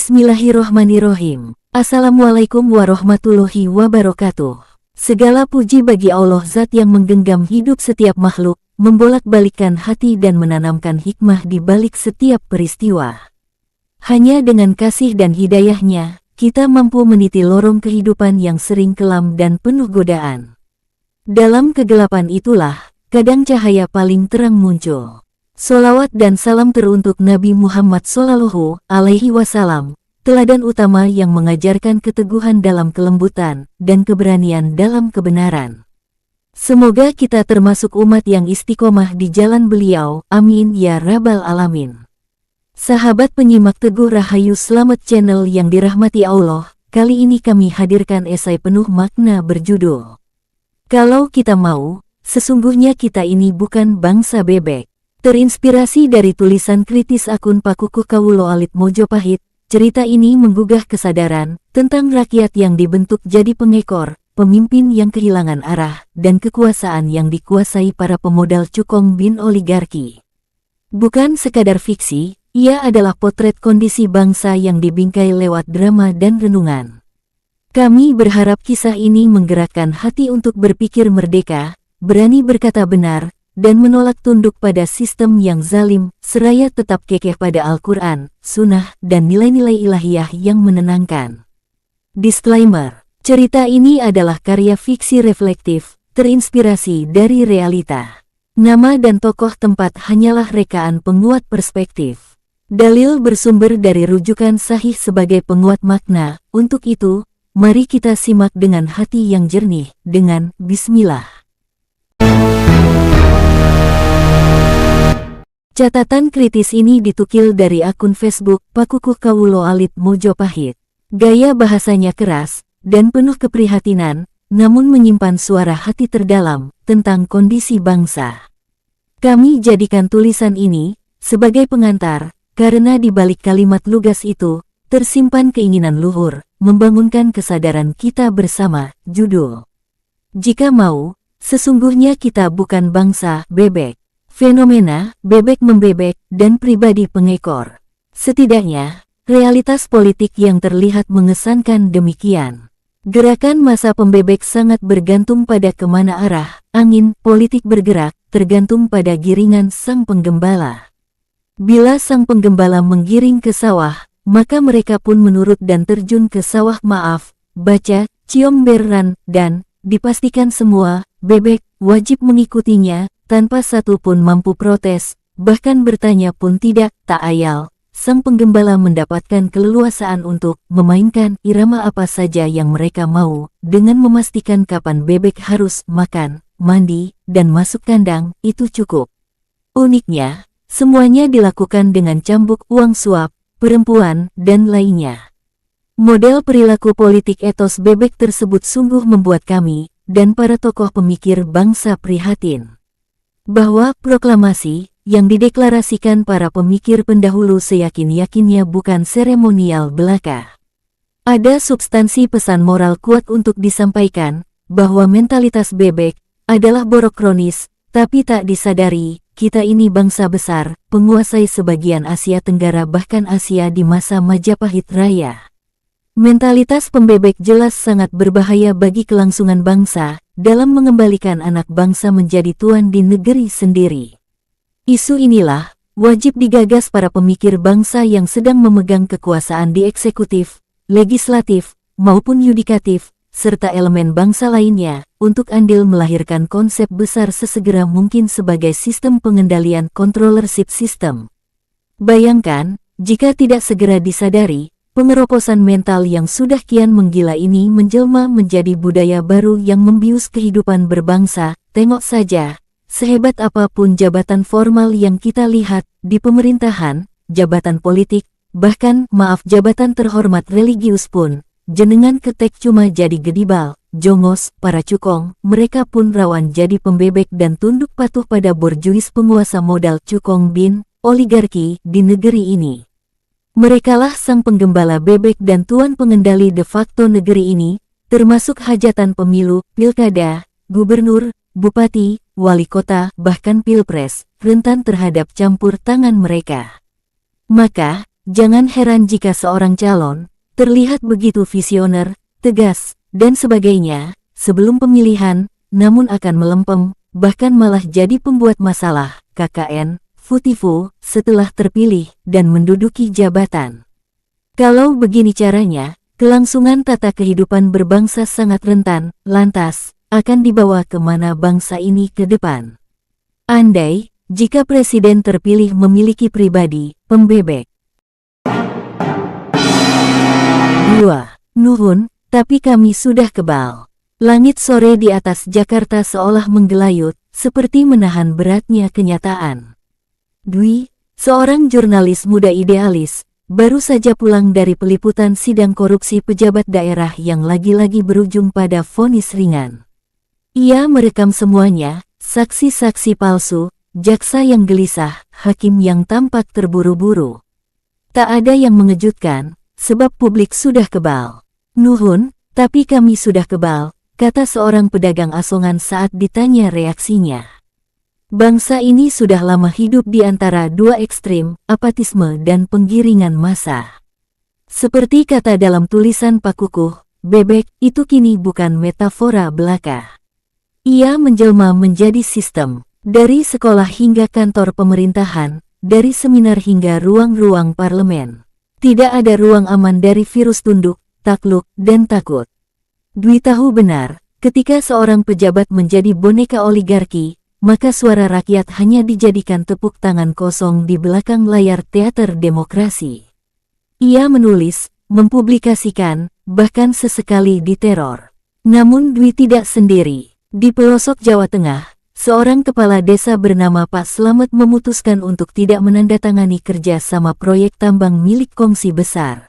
Bismillahirrohmanirrohim. Assalamualaikum warahmatullahi wabarakatuh. Segala puji bagi Allah Zat yang menggenggam hidup setiap makhluk, membolak-balikkan hati dan menanamkan hikmah di balik setiap peristiwa. Hanya dengan kasih dan hidayahnya, kita mampu meniti lorong kehidupan yang sering kelam dan penuh godaan. Dalam kegelapan itulah, kadang cahaya paling terang muncul. Sholawat dan salam teruntuk Nabi Muhammad Sallallahu Alaihi Wasallam, teladan utama yang mengajarkan keteguhan dalam kelembutan dan keberanian dalam kebenaran. Semoga kita termasuk umat yang istiqomah di jalan beliau, amin ya rabbal alamin. Sahabat penyimak Teguh Rahayu Selamat channel yang dirahmati Allah, kali ini kami hadirkan esai penuh makna berjudul Kalau Kita Mau, Sesungguhnya Kita Ini Bukan Bangsa Bebek. Terinspirasi dari tulisan kritis akun Pakukuh Kawulo Alit Mojopahit, cerita ini menggugah kesadaran tentang rakyat yang dibentuk jadi pengekor, pemimpin yang kehilangan arah, dan kekuasaan yang dikuasai para pemodal cukong bin oligarki. Bukan sekadar fiksi, ia adalah potret kondisi bangsa yang dibingkai lewat drama dan renungan. Kami berharap kisah ini menggerakkan hati untuk berpikir merdeka, berani berkata benar, dan menolak tunduk pada sistem yang zalim, seraya tetap kekeh pada Al-Quran, Sunnah, dan nilai-nilai ilahiyah yang menenangkan. Disclaimer, cerita ini adalah karya fiksi reflektif, terinspirasi dari realita. Nama dan tokoh tempat hanyalah rekaan penguat perspektif. Dalil bersumber dari rujukan sahih sebagai penguat makna. Untuk itu, mari kita simak dengan hati yang jernih, dengan Bismillah. Catatan kritis ini ditukil dari akun Facebook Pakukuh Kawulo Alit Mojopahit. Gaya bahasanya keras dan penuh keprihatinan, namun menyimpan suara hati terdalam tentang kondisi bangsa. Kami jadikan tulisan ini sebagai pengantar, karena di balik kalimat lugas itu tersimpan keinginan luhur, membangunkan kesadaran kita bersama. Judul: Jika Mau, Sesungguhnya Kita Bukan Bangsa Bebek. Fenomena bebek membebek dan pribadi pengekor. Setidaknya, realitas politik yang terlihat mengesankan demikian. Gerakan massa pembebek sangat bergantung pada kemana arah angin politik bergerak, tergantung pada giringan sang penggembala. Bila sang penggembala menggiring ke sawah, maka mereka pun menurut dan terjun ke sawah. Maaf, baca, ciom beran, dan dipastikan semua bebek wajib mengikutinya, tanpa satu pun mampu protes, bahkan bertanya pun tidak. Tak ayal, sang penggembala mendapatkan keleluasaan untuk memainkan irama apa saja yang mereka mau, dengan memastikan kapan bebek harus makan, mandi, dan masuk kandang, itu cukup. Uniknya, semuanya dilakukan dengan cambuk uang suap, perempuan, dan lainnya. Model perilaku politik etos bebek tersebut sungguh membuat kami, dan para tokoh pemikir bangsa prihatin. Bahwa proklamasi yang dideklarasikan para pemikir pendahulu seyakin-yakinnya bukan seremonial belaka. Ada substansi pesan moral kuat untuk disampaikan, bahwa mentalitas bebek adalah borok kronis, tapi tak disadari, kita ini bangsa besar, penguasai sebagian Asia Tenggara bahkan Asia di masa Majapahit Raya. Mentalitas pembebek jelas sangat berbahaya bagi kelangsungan bangsa, dalam mengembalikan anak bangsa menjadi tuan di negeri sendiri. Isu inilah wajib digagas para pemikir bangsa yang sedang memegang kekuasaan di eksekutif, legislatif, maupun yudikatif, serta elemen bangsa lainnya, untuk andil melahirkan konsep besar sesegera mungkin sebagai sistem pengendalian controllership system. Bayangkan, jika tidak segera disadari, pengeroposan mental yang sudah kian menggila ini menjelma menjadi budaya baru yang membius kehidupan berbangsa. Tengok saja, sehebat apapun jabatan formal yang kita lihat di pemerintahan, jabatan politik, bahkan jabatan terhormat religius pun, jenengan ketek cuma jadi gedibal, jongos, para cukong, mereka pun rawan jadi pembebek dan tunduk patuh pada borjuis penguasa modal cukong bin oligarki di negeri ini. Merekalah sang penggembala bebek dan tuan pengendali de facto negeri ini, termasuk hajatan pemilu, pilkada, gubernur, bupati, wali kota, bahkan pilpres, rentan terhadap campur tangan mereka. Maka, jangan heran jika seorang calon terlihat begitu visioner, tegas, dan sebagainya sebelum pemilihan, namun akan melempem, bahkan malah jadi pembuat masalah, KKN, Futifu, setelah terpilih dan menduduki jabatan. Kalau begini caranya, kelangsungan tata kehidupan berbangsa sangat rentan, lantas, akan dibawa kemana bangsa ini ke depan. Andai, jika presiden terpilih memiliki pribadi, pembebek. 2. Nuhun, tapi kami sudah kebal. Langit sore di atas Jakarta seolah menggelayut, seperti menahan beratnya kenyataan. Dwi, seorang jurnalis muda idealis, baru saja pulang dari peliputan sidang korupsi pejabat daerah yang lagi-lagi berujung pada vonis ringan. Ia merekam semuanya, saksi-saksi palsu, jaksa yang gelisah, hakim yang tampak terburu-buru. Tak ada yang mengejutkan, sebab publik sudah kebal. Nuhun, tapi kami sudah kebal, kata seorang pedagang asongan saat ditanya reaksinya. Bangsa ini sudah lama hidup di antara dua ekstrim, apatisme dan penggiringan massa. Seperti kata dalam tulisan Pak Kukuh, bebek itu kini bukan metafora belaka. Ia menjelma menjadi sistem, dari sekolah hingga kantor pemerintahan, dari seminar hingga ruang-ruang parlemen. Tidak ada ruang aman dari virus tunduk, takluk, dan takut. Dwi tahu benar, ketika seorang pejabat menjadi boneka oligarki, maka suara rakyat hanya dijadikan tepuk tangan kosong di belakang layar teater demokrasi. Ia menulis, mempublikasikan, bahkan sesekali diteror. Namun Dwi tidak sendiri. Di pelosok Jawa Tengah, seorang kepala desa bernama Pak Slamet memutuskan untuk tidak menandatangani kerja sama proyek tambang milik kongsi besar.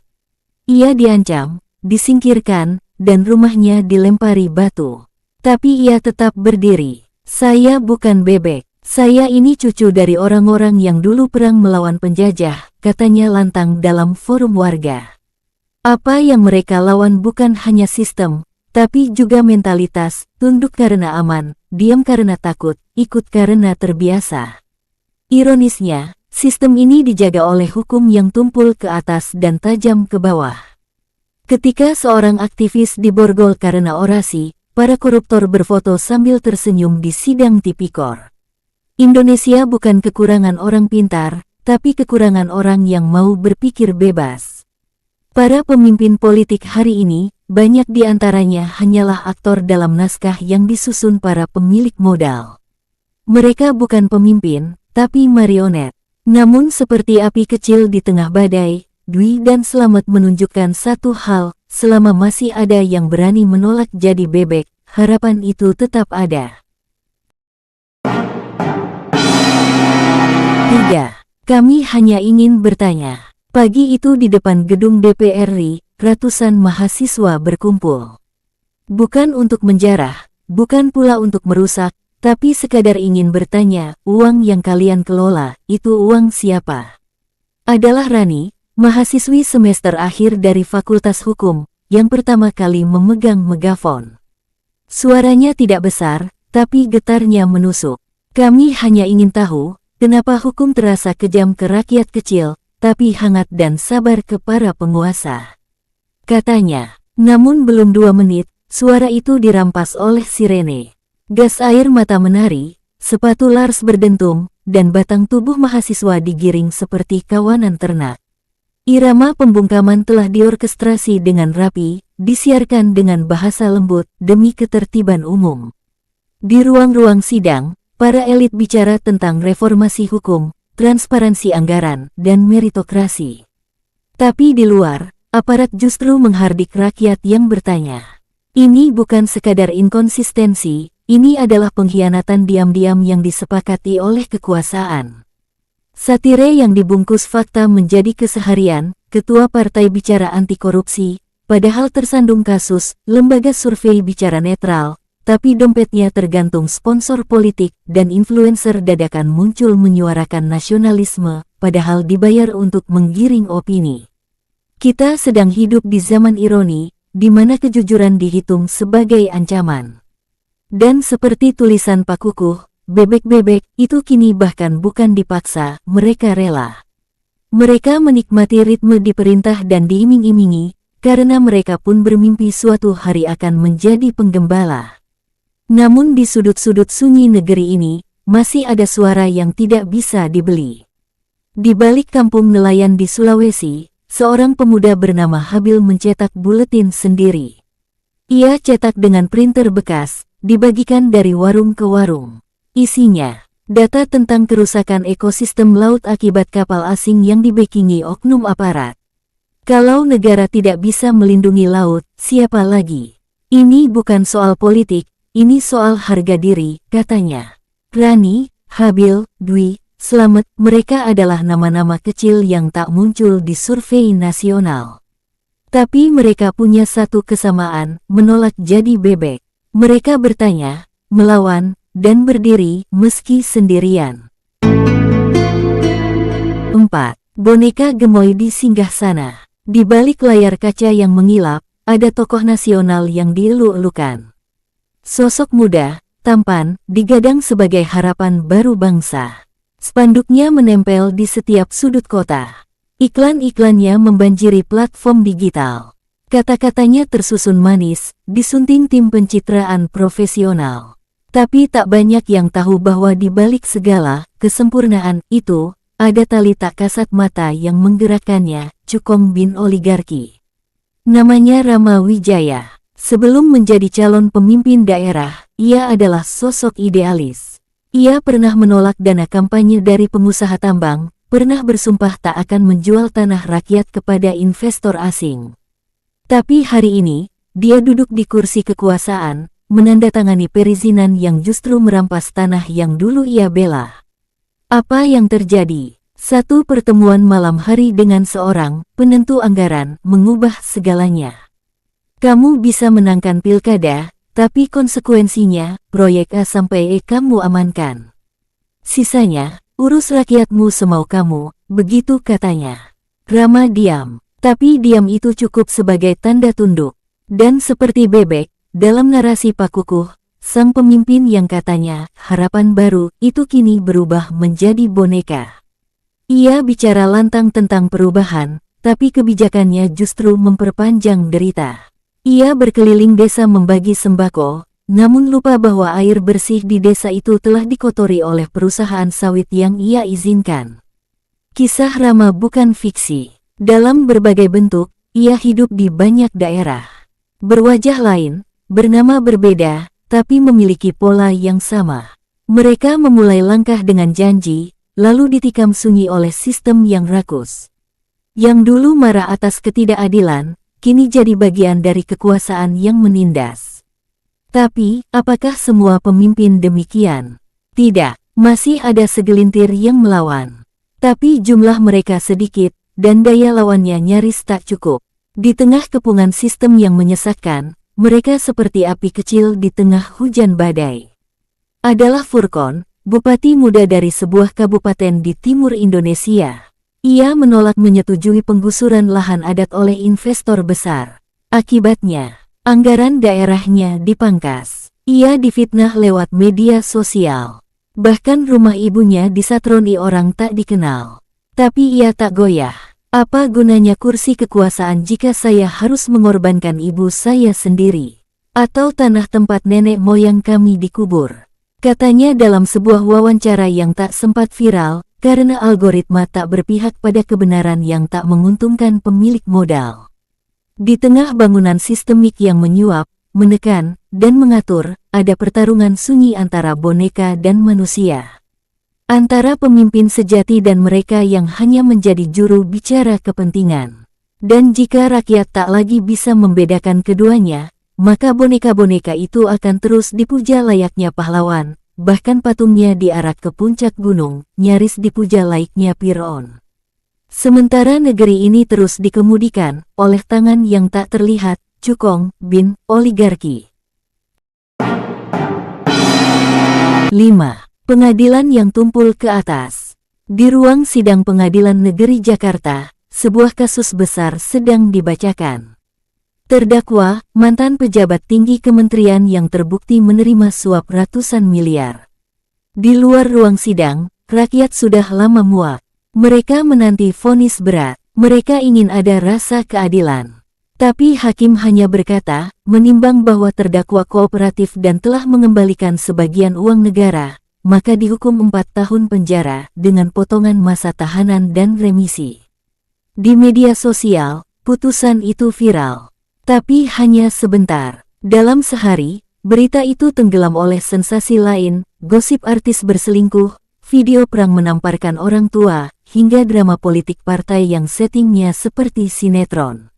Ia diancam, disingkirkan, dan rumahnya dilempari batu. Tapi ia tetap berdiri. Saya bukan bebek. Saya ini cucu dari orang-orang yang dulu perang melawan penjajah, katanya lantang dalam forum warga. Apa yang mereka lawan bukan hanya sistem, tapi juga mentalitas, tunduk karena aman, diam karena takut, ikut karena terbiasa. Ironisnya, sistem ini dijaga oleh hukum yang tumpul ke atas dan tajam ke bawah. Ketika seorang aktivis diborgol karena orasi, para koruptor berfoto sambil tersenyum di sidang tipikor. Indonesia bukan kekurangan orang pintar, tapi kekurangan orang yang mau berpikir bebas. Para pemimpin politik hari ini, banyak di antaranya hanyalah aktor dalam naskah yang disusun para pemilik modal. Mereka bukan pemimpin, tapi marionet. Namun seperti api kecil di tengah badai, Dwi dan Slamet menunjukkan satu hal, selama masih ada yang berani menolak jadi bebek, harapan itu tetap ada. 3. Kami hanya ingin bertanya. Pagi itu di depan gedung DPR RI, ratusan mahasiswa berkumpul. Bukan untuk menjarah, bukan pula untuk merusak, tapi sekadar ingin bertanya, uang yang kalian kelola, itu uang siapa? Adalah Rani, mahasiswi semester akhir dari Fakultas Hukum, yang pertama kali memegang megafon. Suaranya tidak besar, tapi getarnya menusuk. Kami hanya ingin tahu, kenapa hukum terasa kejam ke rakyat kecil, tapi hangat dan sabar ke para penguasa. Katanya, namun belum 2 menit, suara itu dirampas oleh sirene. Gas air mata menari, sepatu Lars berdentum, dan batang tubuh mahasiswa digiring seperti kawanan ternak. Irama pembungkaman telah diorkestrasi dengan rapi, disiarkan dengan bahasa lembut demi ketertiban umum. Di ruang-ruang sidang, para elit bicara tentang reformasi hukum, transparansi anggaran, dan meritokrasi. Tapi di luar, aparat justru menghardik rakyat yang bertanya. Ini bukan sekadar inkonsistensi, ini adalah pengkhianatan diam-diam yang disepakati oleh kekuasaan. Satire yang dibungkus fakta menjadi keseharian, ketua partai bicara anti korupsi, padahal tersandung kasus, lembaga survei bicara netral, tapi dompetnya tergantung sponsor politik dan influencer dadakan muncul menyuarakan nasionalisme, padahal dibayar untuk menggiring opini. Kita sedang hidup di zaman ironi, di mana kejujuran dihitung sebagai ancaman. Dan seperti tulisan Pak Kukuh, bebek-bebek itu kini bahkan bukan dipaksa, mereka rela. Mereka menikmati ritme diperintah dan diiming-imingi, karena mereka pun bermimpi suatu hari akan menjadi penggembala. Namun di sudut-sudut sunyi negeri ini, masih ada suara yang tidak bisa dibeli. Di balik kampung nelayan di Sulawesi, seorang pemuda bernama Habil mencetak buletin sendiri. Ia cetak dengan printer bekas, dibagikan dari warung ke warung. Isinya, data tentang kerusakan ekosistem laut akibat kapal asing yang dibackingi oknum aparat. Kalau negara tidak bisa melindungi laut, siapa lagi? Ini bukan soal politik, ini soal harga diri, katanya. Rani, Habil, Dwi, Slamet, mereka adalah nama-nama kecil yang tak muncul di survei nasional. Tapi mereka punya satu kesamaan, menolak jadi bebek. Mereka bertanya, melawan, dan berdiri meski sendirian. 4. Boneka gemoy di singgasana. Di balik layar kaca yang mengilap, ada tokoh nasional yang dielu-elukan. Sosok muda, tampan, digadang sebagai harapan baru bangsa. Spanduknya menempel di setiap sudut kota. Iklan-iklannya membanjiri platform digital. Kata-katanya tersusun manis, disunting tim pencitraan profesional. Tapi tak banyak yang tahu bahwa di balik segala kesempurnaan itu, ada tali tak kasat mata yang menggerakkannya, cukong bin oligarki. Namanya Rama Wijaya. Sebelum menjadi calon pemimpin daerah, ia adalah sosok idealis. Ia pernah menolak dana kampanye dari pengusaha tambang, pernah bersumpah tak akan menjual tanah rakyat kepada investor asing. Tapi hari ini, dia duduk di kursi kekuasaan, menandatangani perizinan yang justru merampas tanah yang dulu ia bela. Apa yang terjadi? Satu pertemuan malam hari dengan seorang penentu anggaran mengubah segalanya. Kamu bisa menangkan pilkada, tapi konsekuensinya, proyek A sampai E kamu amankan. Sisanya, urus rakyatmu semau kamu, begitu katanya. Rama diam, tapi diam itu cukup sebagai tanda tunduk. Dan seperti bebek, dalam narasi Pak Kukuh, sang pemimpin yang katanya harapan baru itu kini berubah menjadi boneka. Ia bicara lantang tentang perubahan, tapi kebijakannya justru memperpanjang derita. Ia berkeliling desa membagi sembako, namun lupa bahwa air bersih di desa itu telah dikotori oleh perusahaan sawit yang ia izinkan. Kisah Rama bukan fiksi. Dalam berbagai bentuk, ia hidup di banyak daerah. Berwajah lain, bernama berbeda, tapi memiliki pola yang sama. Mereka memulai langkah dengan janji, lalu ditikam sunyi oleh sistem yang rakus. Yang dulu marah atas ketidakadilan, kini jadi bagian dari kekuasaan yang menindas. Tapi, apakah semua pemimpin demikian? Tidak, masih ada segelintir yang melawan. Tapi jumlah mereka sedikit, dan daya lawannya nyaris tak cukup. Di tengah kepungan sistem yang menyesakkan, mereka seperti api kecil di tengah hujan badai. Adalah Furkon, bupati muda dari sebuah kabupaten di timur Indonesia. Ia menolak menyetujui penggusuran lahan adat oleh investor besar. Akibatnya, anggaran daerahnya dipangkas. Ia difitnah lewat media sosial. Bahkan rumah ibunya disatroni orang tak dikenal. Tapi ia tak goyah. Apa gunanya kursi kekuasaan jika saya harus mengorbankan ibu saya sendiri? Atau tanah tempat nenek moyang kami dikubur? Katanya dalam sebuah wawancara yang tak sempat viral, karena algoritma tak berpihak pada kebenaran yang tak menguntungkan pemilik modal. Di tengah bangunan sistemik yang menyuap, menekan, dan mengatur, ada pertarungan sunyi antara boneka dan manusia. Antara pemimpin sejati dan mereka yang hanya menjadi juru bicara kepentingan. Dan jika rakyat tak lagi bisa membedakan keduanya, maka boneka-boneka itu akan terus dipuja layaknya pahlawan, bahkan patungnya diarak ke puncak gunung, nyaris dipuja layaknya Firaun. Sementara negeri ini terus dikemudikan oleh tangan yang tak terlihat, cukong bin oligarki. 5. Pengadilan yang tumpul ke atas. Di ruang sidang Pengadilan Negeri Jakarta, sebuah kasus besar sedang dibacakan. Terdakwa, mantan pejabat tinggi kementerian yang terbukti menerima suap ratusan miliar. Di luar ruang sidang, rakyat sudah lama muak. Mereka menanti vonis berat. Mereka ingin ada rasa keadilan. Tapi hakim hanya berkata, menimbang bahwa terdakwa kooperatif dan telah mengembalikan sebagian uang negara, maka dihukum 4 tahun penjara dengan potongan masa tahanan dan remisi. Di media sosial, putusan itu viral. Tapi hanya sebentar. Dalam sehari, berita itu tenggelam oleh sensasi lain, gosip artis berselingkuh, video perang menamparkan orang tua, hingga drama politik partai yang settingnya seperti sinetron.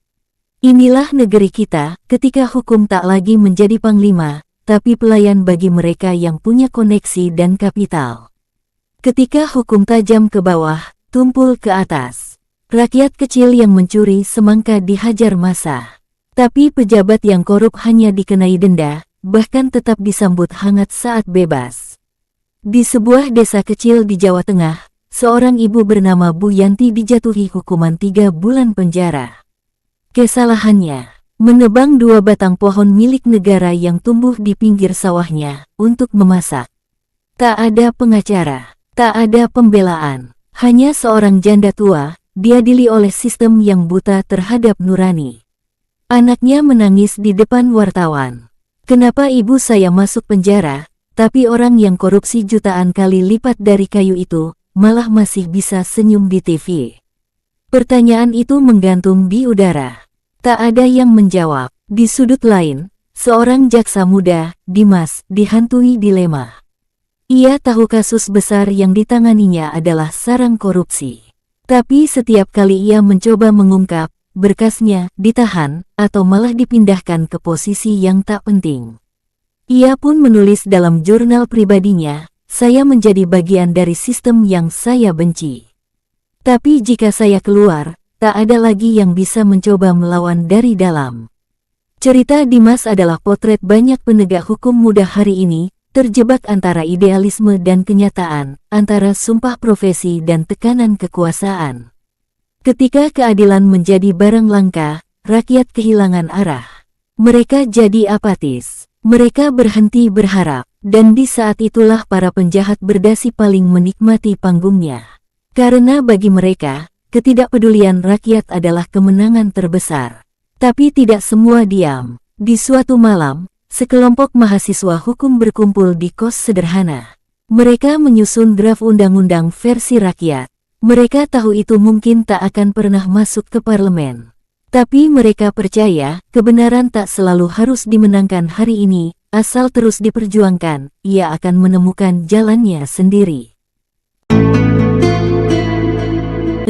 Inilah negeri kita, ketika hukum tak lagi menjadi panglima, tapi pelayan bagi mereka yang punya koneksi dan kapital. Ketika hukum tajam ke bawah, tumpul ke atas. Rakyat kecil yang mencuri semangka dihajar massa. Tapi pejabat yang korup hanya dikenai denda, bahkan tetap disambut hangat saat bebas. Di sebuah desa kecil di Jawa Tengah, seorang ibu bernama Bu Yanti dijatuhi hukuman 3 bulan penjara. Kesalahannya, menebang 2 batang pohon milik negara yang tumbuh di pinggir sawahnya untuk memasak. Tak ada pengacara, tak ada pembelaan, hanya seorang janda tua, diadili oleh sistem yang buta terhadap nurani. Anaknya menangis di depan wartawan. Kenapa ibu saya masuk penjara, tapi orang yang korupsi jutaan kali lipat dari kayu itu, malah masih bisa senyum di TV. Pertanyaan itu menggantung di udara. Tak ada yang menjawab. Di sudut lain, seorang jaksa muda, Dimas, dihantui dilema. Ia tahu kasus besar yang ditanganinya adalah sarang korupsi. Tapi setiap kali ia mencoba mengungkap, berkasnya ditahan, atau malah dipindahkan ke posisi yang tak penting. Ia pun menulis dalam jurnal pribadinya, saya menjadi bagian dari sistem yang saya benci. Tapi jika saya keluar, tak ada lagi yang bisa mencoba melawan dari dalam. Cerita Dimas adalah potret banyak penegak hukum muda hari ini, terjebak antara idealisme dan kenyataan, antara sumpah profesi dan tekanan kekuasaan. Ketika keadilan menjadi barang langka, rakyat kehilangan arah. Mereka jadi apatis. Mereka berhenti berharap. Dan di saat itulah para penjahat berdasi paling menikmati panggungnya. Karena bagi mereka, ketidakpedulian rakyat adalah kemenangan terbesar. Tapi tidak semua diam. Di suatu malam, sekelompok mahasiswa hukum berkumpul di kos sederhana. Mereka menyusun draft undang-undang versi rakyat. Mereka tahu itu mungkin tak akan pernah masuk ke parlemen. Tapi mereka percaya, kebenaran tak selalu harus dimenangkan hari ini. Asal terus diperjuangkan, ia akan menemukan jalannya sendiri. 6.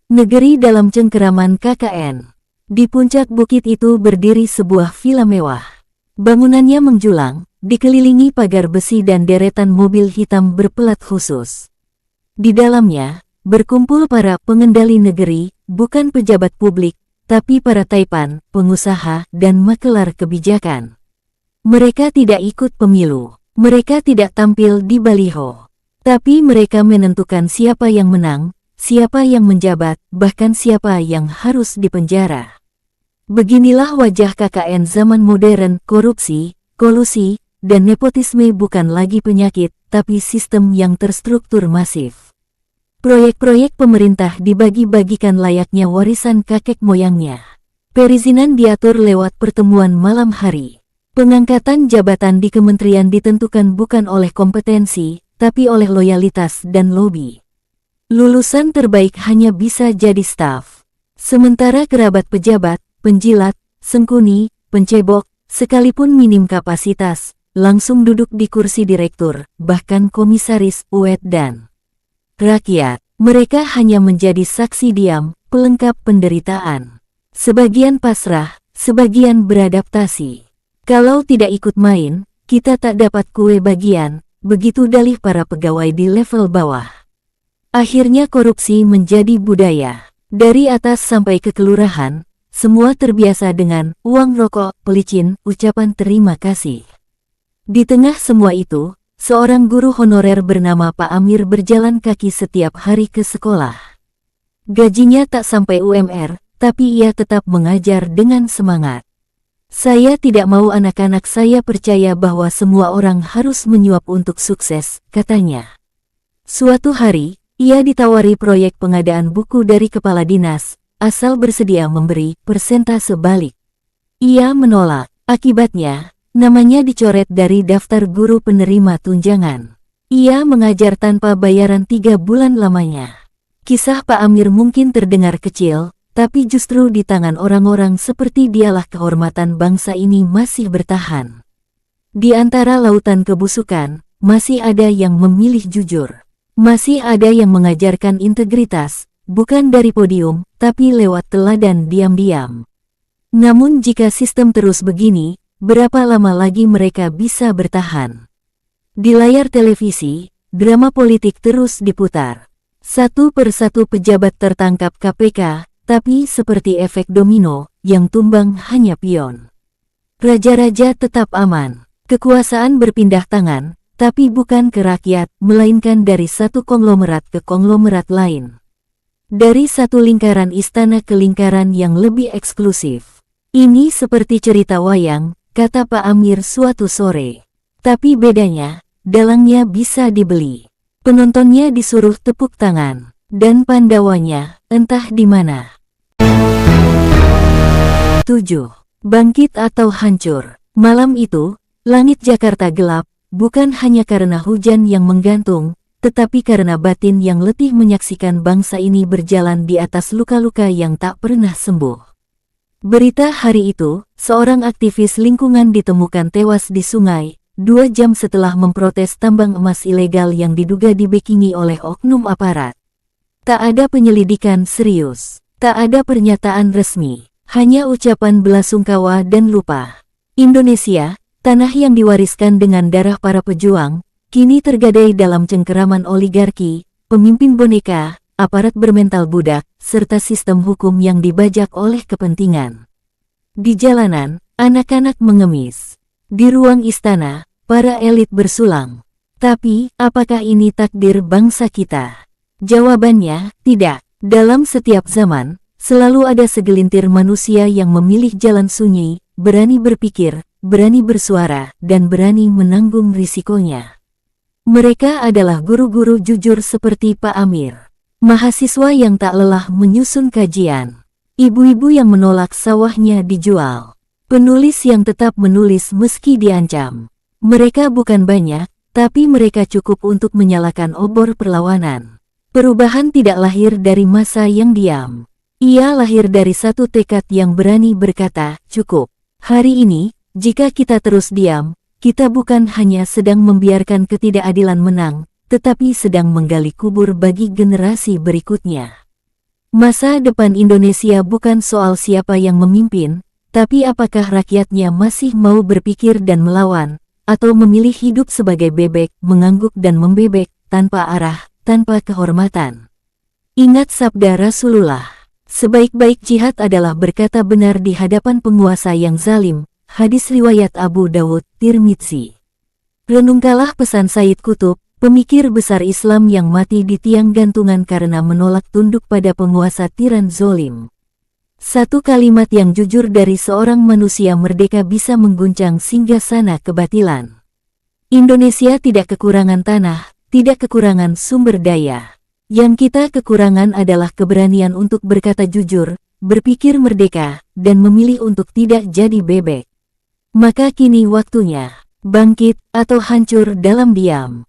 Negeri dalam cengkeraman KKN. Di puncak bukit itu berdiri sebuah villa mewah. Bangunannya menjulang, dikelilingi pagar besi dan deretan mobil hitam berpelat khusus. Di dalamnya, berkumpul para pengendali negeri, bukan pejabat publik, tapi para taipan, pengusaha, dan makelar kebijakan. Mereka tidak ikut pemilu. Mereka tidak tampil di baliho. Tapi mereka menentukan siapa yang menang, siapa yang menjabat, bahkan siapa yang harus dipenjara. Beginilah wajah KKN zaman modern, korupsi, kolusi, dan nepotisme bukan lagi penyakit, tapi sistem yang terstruktur masif. Proyek-proyek pemerintah dibagi-bagikan layaknya warisan kakek moyangnya. Perizinan diatur lewat pertemuan malam hari. Pengangkatan jabatan di kementerian ditentukan bukan oleh kompetensi, tapi oleh loyalitas dan lobi. Lulusan terbaik hanya bisa jadi staf. Sementara kerabat pejabat, penjilat, sengkuni, pencebok, sekalipun minim kapasitas, langsung duduk di kursi direktur, bahkan komisaris, uet dan rakyat. Mereka hanya menjadi saksi diam, pelengkap penderitaan. Sebagian pasrah, sebagian beradaptasi. Kalau tidak ikut main, kita tak dapat kue bagian, begitu dalih para pegawai di level bawah. Akhirnya korupsi menjadi budaya. Dari atas sampai ke kelurahan, semua terbiasa dengan uang rokok, pelicin, ucapan terima kasih. Di tengah semua itu, seorang guru honorer bernama Pak Amir berjalan kaki setiap hari ke sekolah. Gajinya tak sampai UMR, tapi ia tetap mengajar dengan semangat. Saya tidak mau anak-anak saya percaya bahwa semua orang harus menyuap untuk sukses, katanya. Suatu hari, Ia ditawari proyek pengadaan buku dari kepala dinas, asal bersedia memberi persentase balik. Ia menolak. Akibatnya, namanya dicoret dari daftar guru penerima tunjangan. Ia mengajar tanpa bayaran 3 bulan lamanya. Kisah Pak Amir mungkin terdengar kecil, tapi justru di tangan orang-orang seperti dialah kehormatan bangsa ini masih bertahan. Di antara lautan kebusukan, masih ada yang memilih jujur. Masih ada yang mengajarkan integritas, bukan dari podium, tapi lewat teladan diam-diam. Namun jika sistem terus begini, berapa lama lagi mereka bisa bertahan? Di layar televisi, drama politik terus diputar. Satu persatu pejabat tertangkap KPK, tapi seperti efek domino, yang tumbang hanya pion. Raja-raja tetap aman. Kekuasaan berpindah tangan, tapi bukan ke rakyat, melainkan dari satu konglomerat ke konglomerat lain. Dari satu lingkaran istana ke lingkaran yang lebih eksklusif. Ini seperti cerita wayang, kata Pak Amir suatu sore. Tapi bedanya, dalangnya bisa dibeli. Penontonnya disuruh tepuk tangan, dan Pandawanya, entah di mana. 7. Bangkit atau hancur. Malam itu, langit Jakarta gelap, bukan hanya karena hujan yang menggantung, tetapi karena batin yang letih menyaksikan bangsa ini berjalan di atas luka-luka yang tak pernah sembuh. Berita hari itu, seorang aktivis lingkungan ditemukan tewas di sungai, 2 jam setelah memprotes tambang emas ilegal yang diduga dibekingi oleh oknum aparat. Tak ada penyelidikan serius, tak ada pernyataan resmi, hanya ucapan belasungkawa dan lupa. Indonesia, tanah yang diwariskan dengan darah para pejuang, kini tergadai dalam cengkeraman oligarki, pemimpin boneka, aparat bermental budak, serta sistem hukum yang dibajak oleh kepentingan. Di jalanan, anak-anak mengemis. Di ruang istana, para elit bersulang. Tapi, apakah ini takdir bangsa kita? Jawabannya, tidak. Dalam setiap zaman, selalu ada segelintir manusia yang memilih jalan sunyi, berani berpikir, berani bersuara, dan berani menanggung risikonya. Mereka adalah guru-guru jujur seperti Pak Amir. Mahasiswa yang tak lelah menyusun kajian. Ibu-ibu yang menolak sawahnya dijual. Penulis yang tetap menulis meski diancam. Mereka bukan banyak, tapi mereka cukup untuk menyalakan obor perlawanan. Perubahan tidak lahir dari masa yang diam. Ia lahir dari satu tekad yang berani berkata, cukup. Hari ini, jika kita terus diam, kita bukan hanya sedang membiarkan ketidakadilan menang, tetapi sedang menggali kubur bagi generasi berikutnya. Masa depan Indonesia bukan soal siapa yang memimpin, tapi apakah rakyatnya masih mau berpikir dan melawan, atau memilih hidup sebagai bebek, mengangguk dan membebek, tanpa arah, tanpa kehormatan. Ingat sabda Rasulullah, sebaik-baik jihad adalah berkata benar di hadapan penguasa yang zalim. Hadis riwayat Abu Dawud, Tirmidzi. Renungkanlah pesan Sayyid Qutb, pemikir besar Islam yang mati di tiang gantungan karena menolak tunduk pada penguasa tiran zolim. Satu kalimat yang jujur dari seorang manusia merdeka bisa mengguncang singgasana kebatilan. Indonesia tidak kekurangan tanah, tidak kekurangan sumber daya. Yang kita kekurangan adalah keberanian untuk berkata jujur, berpikir merdeka, dan memilih untuk tidak jadi bebek. Maka kini waktunya, bangkit atau hancur dalam diam.